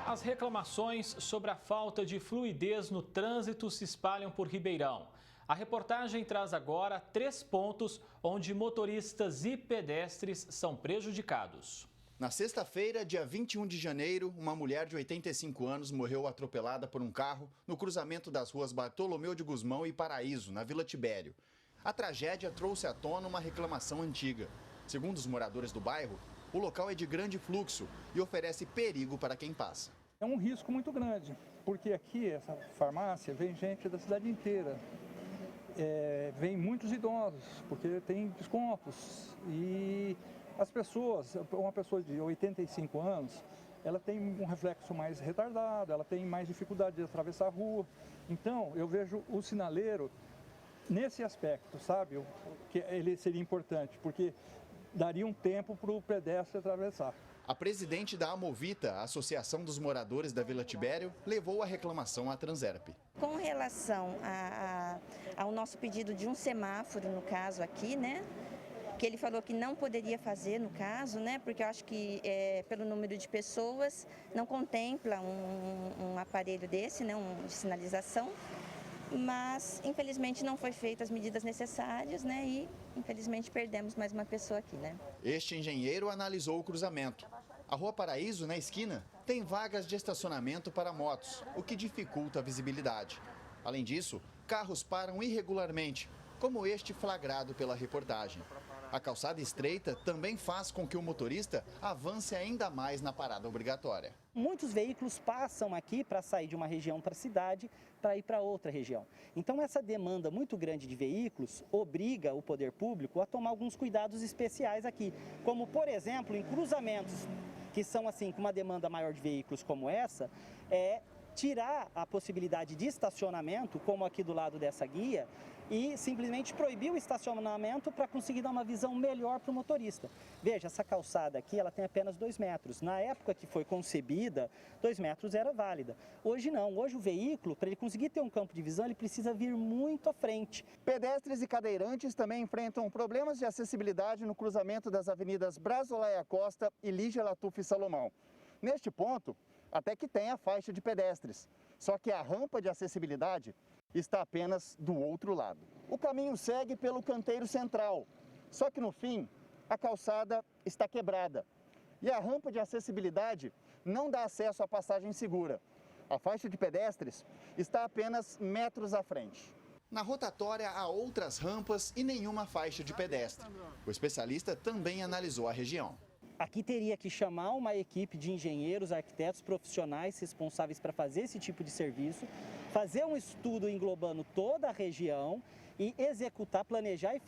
As reclamações sobre a falta de fluidez no trânsito se espalham por Ribeirão. A reportagem traz agora 3 pontos onde motoristas e pedestres são prejudicados. Na sexta-feira, dia 21 de janeiro, uma mulher de 85 anos morreu atropelada por um carro no cruzamento das ruas Bartolomeu de Gusmão e Paraíso, na Vila Tibério. A tragédia trouxe à tona uma reclamação antiga. Segundo os moradores do bairro, o local é de grande fluxo e oferece perigo para quem passa. É um risco muito grande, porque aqui, essa farmácia, vem gente da cidade inteira. Vem muitos idosos, porque tem descontos. E as pessoas, uma pessoa de 85 anos, ela tem um reflexo mais retardado, ela tem mais dificuldade de atravessar a rua. Então, eu vejo o sinaleiro nesse aspecto, sabe? Que ele seria importante, porque daria um tempo para o pedestre atravessar. A presidente da Amovita, a Associação dos Moradores da Vila Tibério, levou a reclamação à Transerp. Com relação ao nosso pedido de um semáforo, no caso aqui, né? Que ele falou que não poderia fazer no caso, né? Porque eu acho que pelo número de pessoas não contempla um aparelho desse, né? De sinalização. Mas, infelizmente, não foi feitas as medidas necessárias, né? E, infelizmente, perdemos mais uma pessoa aqui, né? Este engenheiro analisou o cruzamento. A Rua Paraíso, na esquina, tem vagas de estacionamento para motos, o que dificulta a visibilidade. Além disso, carros param irregularmente, como este flagrado pela reportagem. A calçada estreita também faz com que o motorista avance ainda mais na parada obrigatória. Muitos veículos passam aqui para sair de uma região para a cidade, para ir para outra região. Então essa demanda muito grande de veículos obriga o poder público a tomar alguns cuidados especiais aqui, como por exemplo em cruzamentos que são assim com uma demanda maior de veículos como essa, tirar a possibilidade de estacionamento, como aqui do lado dessa guia, e simplesmente proibir o estacionamento para conseguir dar uma visão melhor para o motorista. Veja, essa calçada aqui, ela tem apenas 2 metros. Na época que foi concebida, 2 metros era válida. Hoje não, hoje o veículo, para ele conseguir ter um campo de visão, ele precisa vir muito à frente. Pedestres e cadeirantes também enfrentam problemas de acessibilidade no cruzamento das avenidas Brasolaya Costa e Lígia Latuf Salomão. Neste ponto, até que tem a faixa de pedestres, só que a rampa de acessibilidade está apenas do outro lado. O caminho segue pelo canteiro central, só que no fim a calçada está quebrada e a rampa de acessibilidade não dá acesso à passagem segura. A faixa de pedestres está apenas metros à frente. Na rotatória há outras rampas e nenhuma faixa de pedestre. O especialista também analisou a região. Aqui teria que chamar uma equipe de engenheiros, arquitetos profissionais responsáveis para fazer esse tipo de serviço, fazer um estudo englobando toda a região e executar, planejar e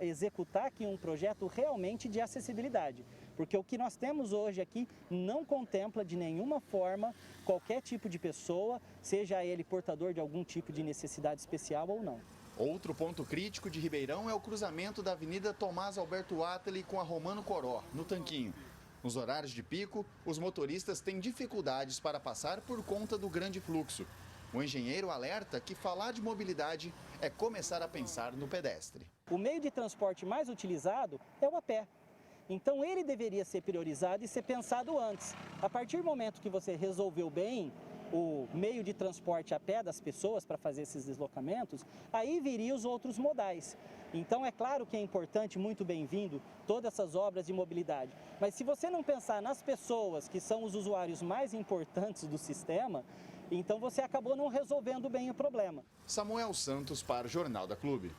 executar aqui um projeto realmente de acessibilidade. Porque o que nós temos hoje aqui não contempla de nenhuma forma qualquer tipo de pessoa, seja ele portador de algum tipo de necessidade especial ou não. Outro ponto crítico de Ribeirão é o cruzamento da Avenida Tomás Alberto Attali com a Romano Coró, no Tanquinho. Nos horários de pico, os motoristas têm dificuldades para passar por conta do grande fluxo. O engenheiro alerta que falar de mobilidade é começar a pensar no pedestre. O meio de transporte mais utilizado é o a pé. Então ele deveria ser priorizado e ser pensado antes. A partir do momento que você resolveu bem o meio de transporte a pé das pessoas para fazer esses deslocamentos, aí viriam os outros modais. Então é claro que é importante, muito bem-vindo, todas essas obras de mobilidade. Mas se você não pensar nas pessoas, que são os usuários mais importantes do sistema, então você acabou não resolvendo bem o problema. Samuel Santos para o Jornal da Clube.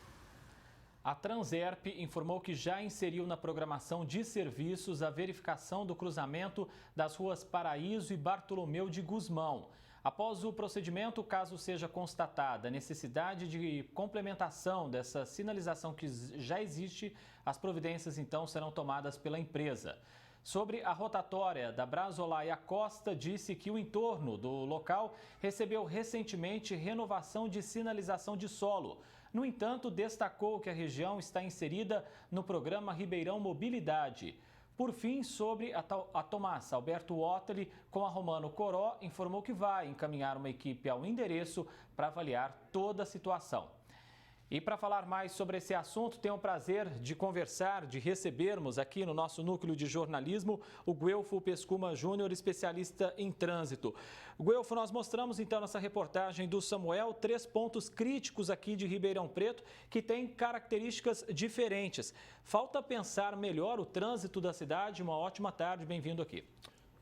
A Transerp informou que já inseriu na programação de serviços a verificação do cruzamento das ruas Paraíso e Bartolomeu de Gusmão. Após o procedimento, caso seja constatada a necessidade de complementação dessa sinalização que já existe, as providências então serão tomadas pela empresa. Sobre a rotatória da Brasolaya Costa, disse que o entorno do local recebeu recentemente renovação de sinalização de solo. No entanto, destacou que a região está inserida no programa Ribeirão Mobilidade. Por fim, sobre a Tomás Alberto Attali com a Romano Coró, informou que vai encaminhar uma equipe ao endereço para avaliar toda a situação. E para falar mais sobre esse assunto, tenho o prazer de conversar, de recebermos aqui no nosso núcleo de jornalismo o Guelfo Pescuma Júnior, especialista em trânsito. Guelfo, nós mostramos então nessa reportagem do Samuel 3 pontos críticos aqui de Ribeirão Preto que têm características diferentes. Falta pensar melhor o trânsito da cidade. Uma ótima tarde, bem-vindo aqui.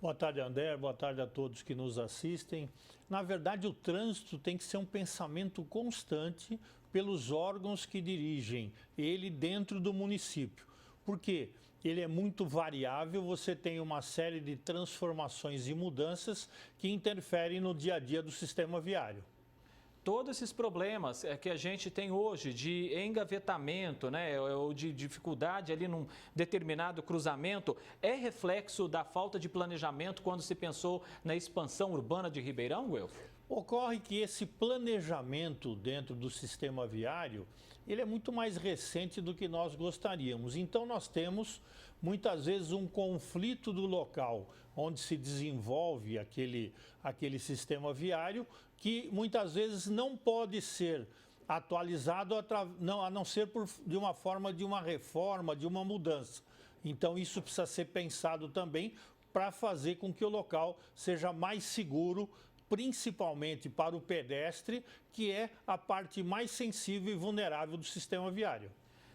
Boa tarde, André. Boa tarde a todos que nos assistem. Na verdade, o trânsito tem que ser um pensamento constante pelos órgãos que dirigem ele dentro do município. Por quê? Ele é muito variável, você tem uma série de transformações e mudanças que interferem no dia a dia do sistema viário. Todos esses problemas que a gente tem hoje de engavetamento, né, ou de dificuldade ali num determinado cruzamento, é reflexo da falta de planejamento quando se pensou na expansão urbana de Ribeirão, Guelfo? Ocorre que esse planejamento dentro do sistema viário, ele é muito mais recente do que nós gostaríamos. Então nós temos muitas vezes um conflito do local onde se desenvolve aquele sistema viário que muitas vezes não pode ser atualizado a não ser de uma forma de uma reforma, de uma mudança. Então isso precisa ser pensado também para fazer com que o local seja mais seguro, principalmente para o pedestre, que é a parte mais sensível e vulnerável do sistema viário.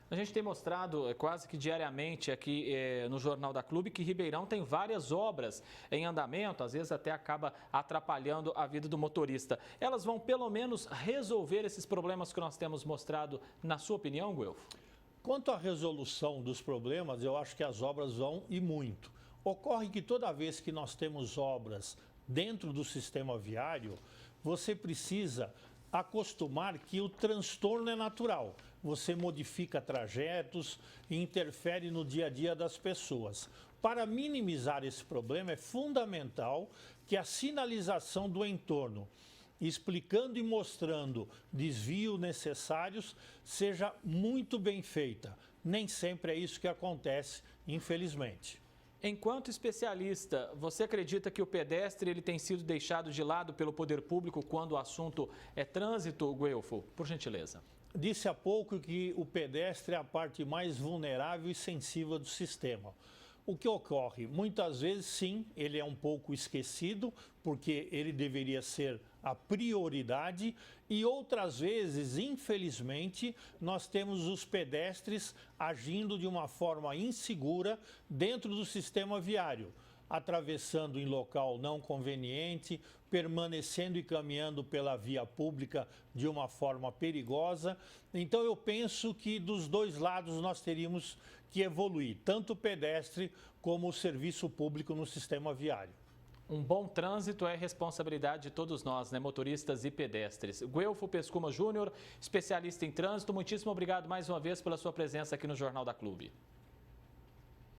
A gente tem mostrado quase que diariamente aqui no Jornal da Clube que Ribeirão tem várias obras em andamento, às vezes até acaba atrapalhando a vida do motorista. Elas vão pelo menos resolver esses problemas que nós temos mostrado, na sua opinião, Guelfo? Quanto à resolução dos problemas, eu acho que as obras vão e muito. Ocorre que toda vez que nós temos obras dentro do sistema viário, você precisa acostumar que o transtorno é natural. Você modifica trajetos e interfere no dia a dia das pessoas. Para minimizar esse problema, é fundamental que a sinalização do entorno, explicando e mostrando desvios necessários, seja muito bem feita. Nem sempre é isso que acontece, infelizmente. Enquanto especialista, você acredita que o pedestre ele tem sido deixado de lado pelo poder público quando o assunto é trânsito, Guelfo? Por gentileza. Disse há pouco que o pedestre é a parte mais vulnerável e sensível do sistema. O que ocorre? Muitas vezes, sim, ele é um pouco esquecido, porque ele deveria ser a prioridade, e outras vezes, infelizmente, nós temos os pedestres agindo de uma forma insegura dentro do sistema viário, atravessando em local não conveniente, permanecendo e caminhando pela via pública de uma forma perigosa. Então eu penso que dos dois lados nós teríamos que evoluir, tanto o pedestre como o serviço público no sistema viário. Um bom trânsito é responsabilidade de todos nós, né, motoristas e pedestres. Guelfo Pescuma Júnior, especialista em trânsito, muitíssimo obrigado mais uma vez pela sua presença aqui no Jornal da Clube.